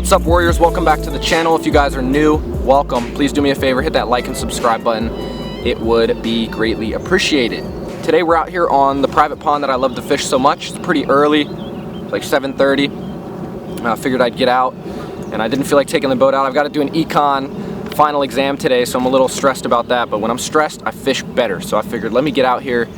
What's up, warriors? Welcome back to the channel. If you guys are new, welcome. Please do me a favor, hit that like and subscribe button. It would be greatly appreciated. Today we're out here on the private pond that I love to fish so much. It's pretty early, it's like 7:30. I figured I'd get out, and I didn't feel like taking the boat out. I've got to do an econ final exam today, so I'm a little stressed about that, but when I'm stressed, I fish better. So I figured, let me get out here,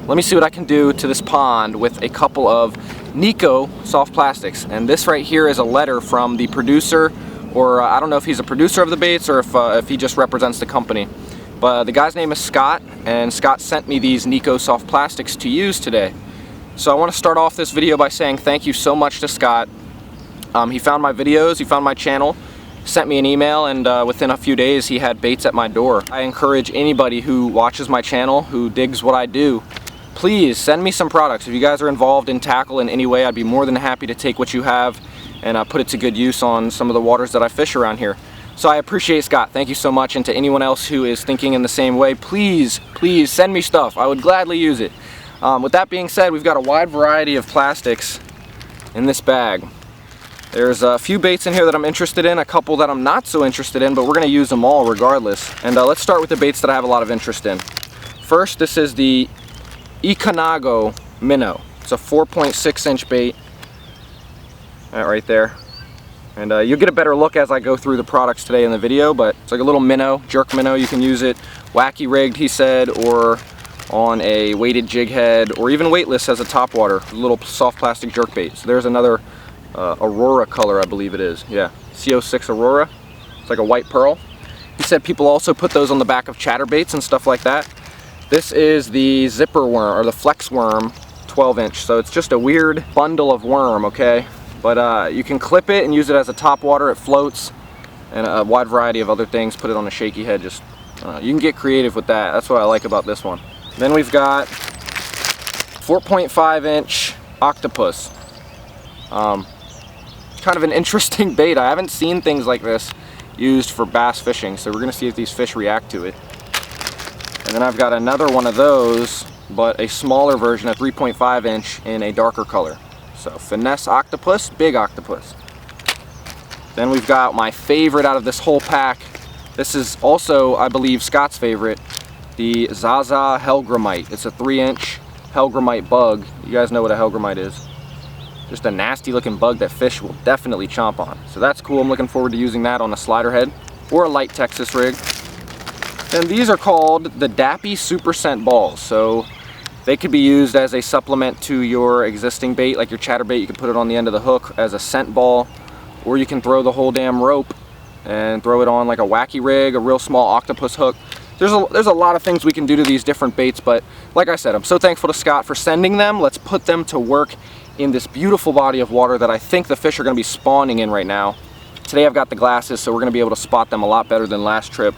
let me see what I can do to this pond with a couple of Nikko soft plastics. And this right here is a letter from the producer, or I don't know if he's a producer of the baits or if he just represents the company. But the guy's name is Scott, and Scott sent me these Nikko soft plastics to use today. So I want to start off this video by saying thank you so much to Scott. He found my videos, he found my channel, sent me an email, and within a few days he had baits at my door. I encourage anybody who watches my channel, who digs what I do, please send me some products. If you guys are involved in tackle in any way, I'd be more than happy to take what you have and put it to good use on some of the waters that I fish around here. So I appreciate Scott, thank you so much, and to anyone else who is thinking in the same way, please send me stuff. I would gladly use it. With that being said, we've got a wide variety of plastics in this bag. There's a few baits in here that I'm interested in, a couple that I'm not so interested in, but we're going to use them all regardless. And let's start with the baits that I have a lot of interest in. First, this is the Ikonago minnow. It's a 4.6 inch bait. That right there. And you'll get a better look as I go through the products today in the video, but it's like a little minnow, jerk minnow. You can use it wacky rigged, he said, or on a weighted jig head, or even weightless as a topwater, a little soft plastic jerk bait. So there's another Aurora color, I believe it is. Yeah, CO6 Aurora. It's like a white pearl. He said people also put those on the back of chatterbaits and stuff like that. This is the zipper worm, or the flex worm, 12 inch. So it's just a weird bundle of worm, okay? But you can clip it and use it as a topwater. It floats, and a wide variety of other things. Put it on a shaky head. Just you can get creative with that. That's what I like about this one. Then we've got 4.5 inch octopus. Kind of an interesting bait. I haven't seen things like this used for bass fishing, so we're gonna see if these fish react to it. And then I've got another one of those, but a smaller version, a 3.5 inch in a darker color. So finesse octopus, big octopus. Then we've got my favorite out of this whole pack. This is also, I believe, Scott's favorite, the Zaza Hellgrammite. It's a 3 inch Hellgrammite bug. You guys know what a Hellgrammite is. Just a nasty looking bug that fish will definitely chomp on. So that's cool. I'm looking forward to using that on a slider head or a light Texas rig. And these are called the Dappy Super Scent balls. So they could be used as a supplement to your existing bait, like your chatterbait. You can put it on the end of the hook as a scent ball, or you can throw the whole damn rope and throw it on like a wacky rig, a real small octopus hook. There's a lot of things we can do to these different baits, but like I said, I'm so thankful to Scott for sending them. Let's put them to work in this beautiful body of water that I think the fish are going to be spawning in right now. Today I've got the glasses, so we're going to be able to spot them a lot better than last trip.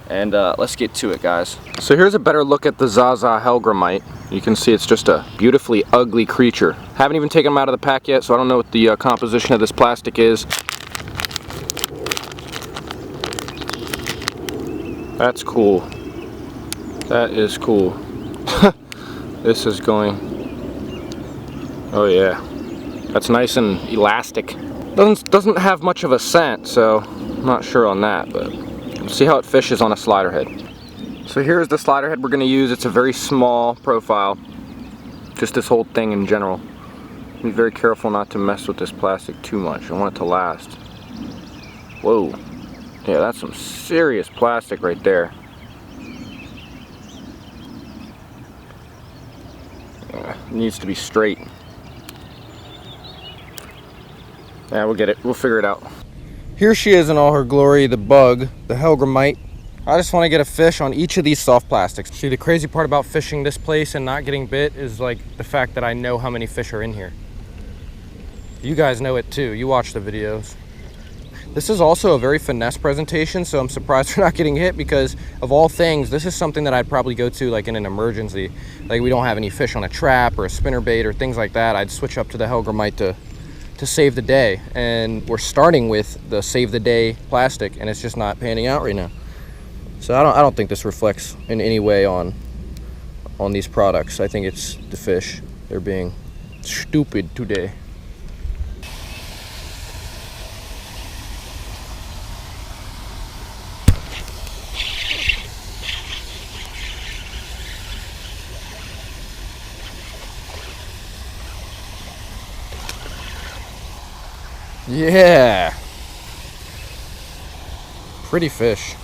And let's get to it, guys. So here's a better look at the Zaza Hellgrammite. You can see it's just a beautifully ugly creature. Haven't even taken them out of the pack yet, so I don't know what the composition of this plastic is. That's cool. That is cool. This is going... Oh yeah, that's nice and elastic. Doesn't have much of a scent, so I'm not sure on that, but we'll see how it fishes on a slider head. So here's the slider head we're going to use. It's a very small profile, just this whole thing in general. Be very careful not to mess with this plastic too much. I want it to last. Whoa, yeah, that's some serious plastic right there. It needs to be straight. Yeah, we'll get it. We'll figure it out. Here she is in all her glory, the bug, the Hellgrammite. I just want to get a fish on each of these soft plastics. See, the crazy part about fishing this place and not getting bit is like the fact that I know how many fish are in here. You guys know it too. You watch the videos. This is also a very finesse presentation, so I'm surprised we're not getting hit, because of all things, this is something that I'd probably go to like in an emergency. Like we don't have any fish on a trap or a spinnerbait or things like that. I'd switch up to the Hellgrammite to save the day, and we're starting with the save the day plastic, and it's just not panning out right now. So I don't think this reflects in any way on these products. I think it's the fish. They're being stupid today. Yeah. Pretty fish.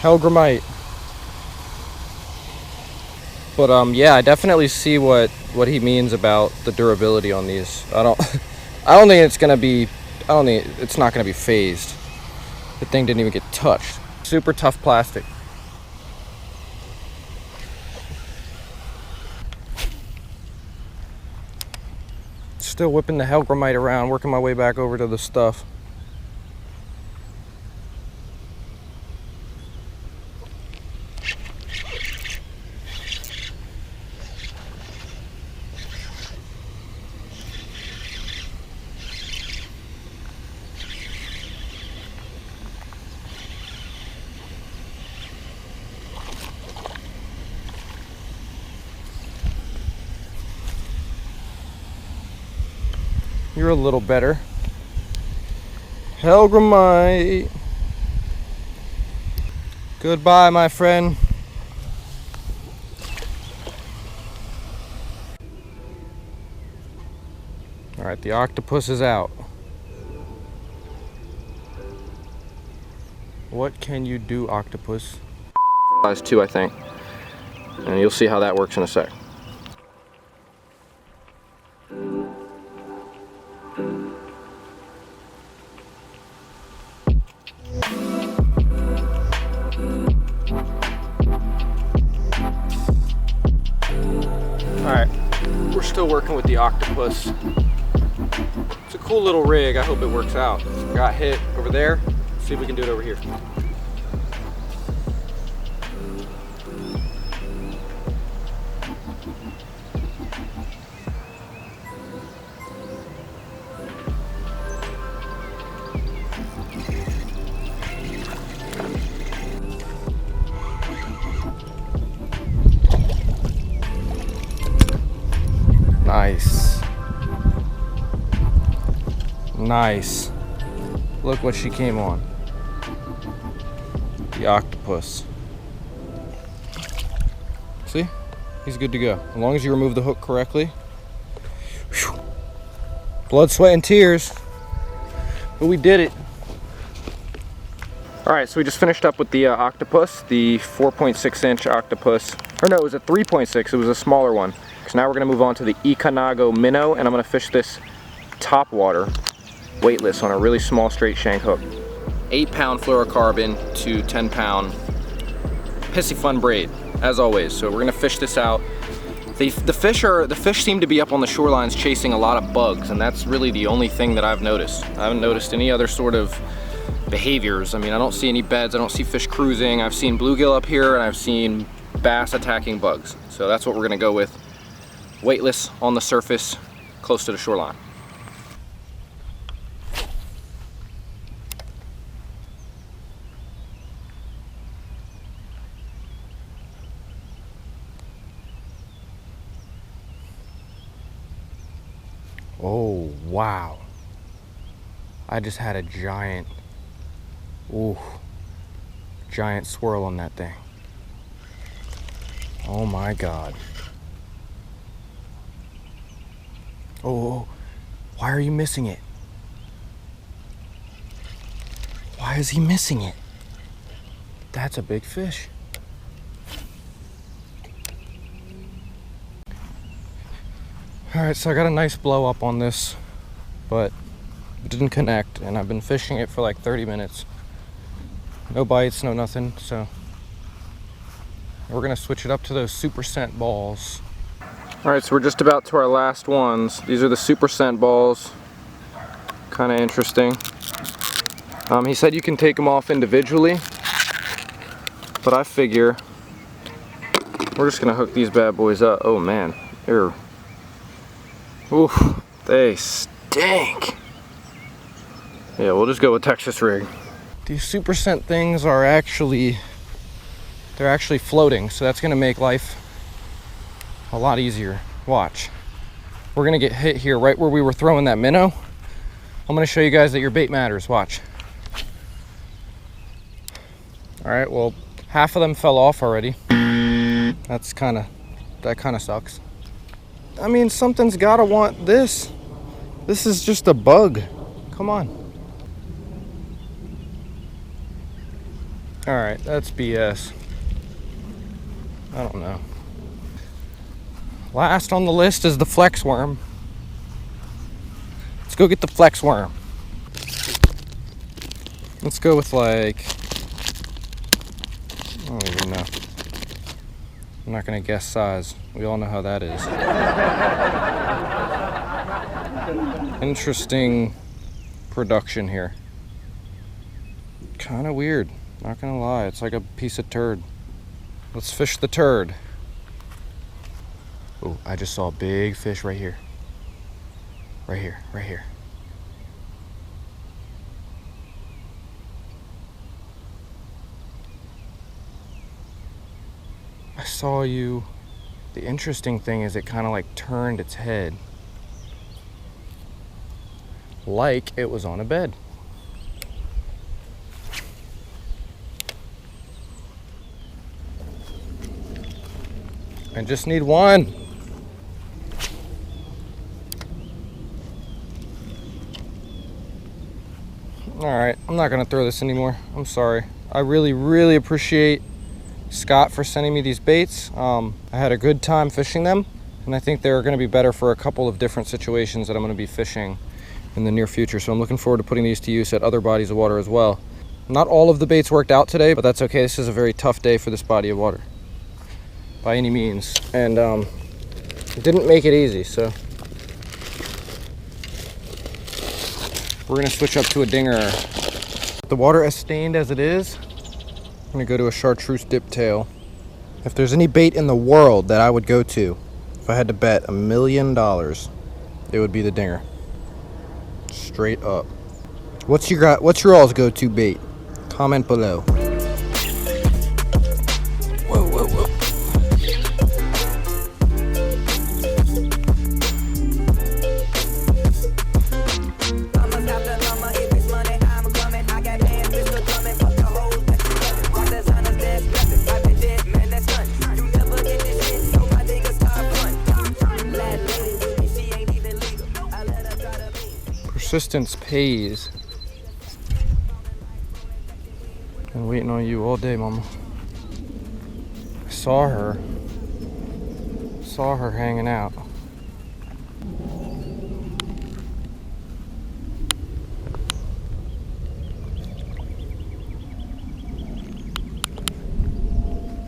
Hellgrammite. But yeah, I definitely see what he means about the durability on these. I don't think it's gonna be, it's not gonna be phased. The thing didn't even get touched. Super tough plastic. Still whipping the Hellgrammite around, working my way back over to the stuff. You're a little better. Hellgrammite. Goodbye, my friend. All right, the octopus is out. What can you do, octopus? Size 2, I think. And you'll see how that works in a sec. Alright, we're still working with the octopus. It's a cool little rig, I hope it works out. Got hit over there, let's see if we can do it over here. Nice. Nice. Look what she came on. The octopus. See? He's good to go. As long as you remove the hook correctly. Whew. Blood, sweat, and tears. But we did it. Alright, so we just finished up with the octopus, the 4.6 inch octopus. Or no, it was a 3.6, it was a smaller one. So now we're going to move on to the Ikonago minnow, and I'm going to fish this top water, weightless, on a really small straight shank hook. 8-pound fluorocarbon to 10-pound Piscifun braid, as always. So we're going to fish this out. The fish seem to be up on the shorelines chasing a lot of bugs, and that's really the only thing that I've noticed. I haven't noticed any other sort of behaviors. I mean, I don't see any beds, I don't see fish cruising. I've seen bluegill up here, and I've seen bass attacking bugs. So that's what we're going to go with. Weightless on the surface, close to the shoreline. Oh, wow. I just had a giant swirl on that thing. Oh my God. Oh, why are you missing it? Why is he missing it? That's a big fish. All right, so I got a nice blow up on this, but it didn't connect, and I've been fishing it for like 30 minutes. No bites, no nothing, so we're gonna switch it up to those super scent balls. All right, so we're just about to our last ones. These are the super scent balls. Kind of interesting. He said you can take them off individually, but I figure we're just gonna hook these bad boys up. Oh man, they stink. Yeah, we'll just go with Texas rig. These super scent things are actually floating, so that's gonna make life a lot easier. Watch. We're gonna get hit here right where we were throwing that minnow. I'm gonna show you guys that your bait matters. Watch. All right, well, half of them fell off already. That kind of sucks. I mean, something's gotta want this This is just a bug. Come on. Alright, that's BS. I don't know. Last on the list is the flex worm. Let's go get the flex worm. Let's go with like, I don't even know. I'm not gonna guess size. We all know how that is. Interesting production here. Kind of weird, not gonna lie. It's like a piece of turd. Let's fish the turd. Oh, I just saw a big fish right here. Right here, right here. I saw you. The interesting thing is it kind of like turned its head. Like it was on a bed. I just need one. Alright, I'm not gonna throw this anymore. I'm sorry. I really appreciate Scott for sending me these baits. I had a good time fishing them, and I think they're gonna be better for a couple of different situations that I'm gonna be fishing in the near future. So I'm looking forward to putting these to use at other bodies of water as well. Not all of the baits worked out today, but that's okay. This is a very tough day for this body of water, by any means. And it didn't make it easy, so we're gonna switch up to a dinger. The water as stained as it is, I'm gonna go to a chartreuse dip tail. If there's any bait in the world that I would go to, if I had to bet $1 million, it would be the dinger. Straight up. What's your all's go-to bait? Comment below. Whoa. Persistence pays. Been waiting on you all day, mama. I saw her hanging out.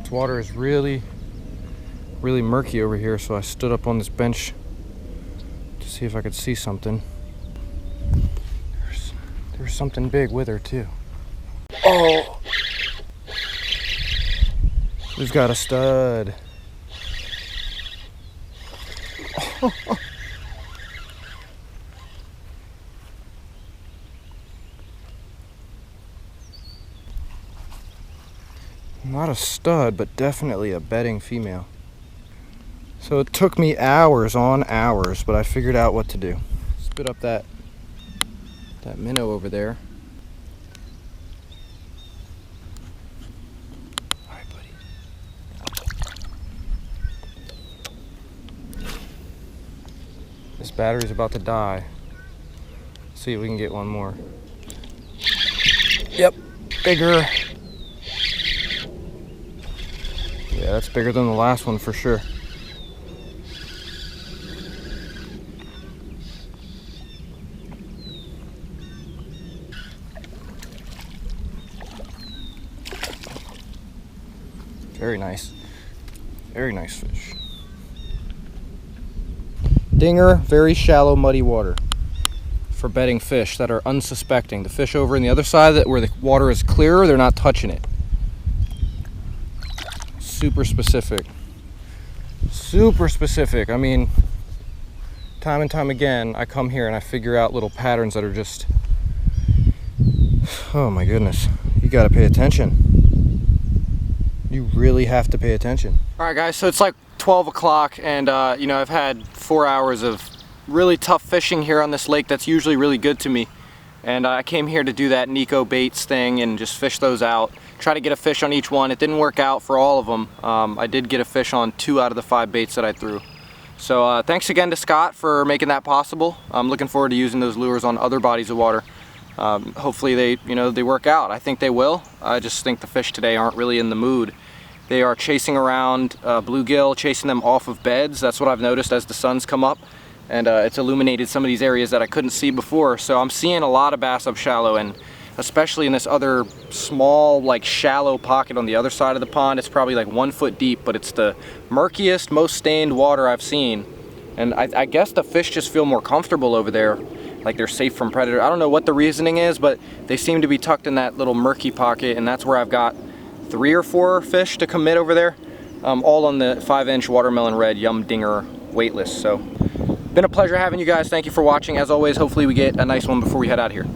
This water is really murky over here, so I stood up on this bench to see if I could see something. There's something big with her too. Oh! We've got a stud. Not a stud, but definitely a bedding female. So it took me hours on hours, but I figured out what to do. Spit up that minnow over there. All right, buddy. This battery's about to die. Let's see if we can get one more. Yep, bigger. Yeah, that's bigger than the last one for sure. Very nice. Very nice fish. Dinger, very shallow, muddy water for bedding fish that are unsuspecting. The fish over on the other side where the water is clearer, they're not touching it. Super specific. Super specific. I mean, time and time again, I come here and I figure out little patterns that are just, oh my goodness. You gotta pay attention. You really have to pay attention. All right, guys, so it's like 12 o'clock and you know, I've had 4 hours of really tough fishing here on this lake that's usually really good to me. And I came here to do that Nikko Baits thing and just fish those out. Try to get a fish on each one. It didn't work out for all of them. I did get a fish on 2 out of the 5 baits that I threw. So thanks again to Scott for making that possible. I'm looking forward to using those lures on other bodies of water. Hopefully they work out. I think they will. I just think the fish today aren't really in the mood. They are chasing around bluegill, chasing them off of beds. That's what I've noticed as the sun's come up, and it's illuminated some of these areas that I couldn't see before. So I'm seeing a lot of bass up shallow, and especially in this other small, like shallow pocket on the other side of the pond. It's probably like 1 foot deep, but it's the murkiest, most stained water I've seen. And I guess the fish just feel more comfortable over there, like they're safe from predators. I don't know what the reasoning is, but they seem to be tucked in that little murky pocket, and that's where I've got 3 or 4 fish to commit over there, all on the 5-inch watermelon red Yum Dinger waitlist. So been a pleasure having you guys. Thank you for watching. As always, hopefully we get a nice one before we head out of here.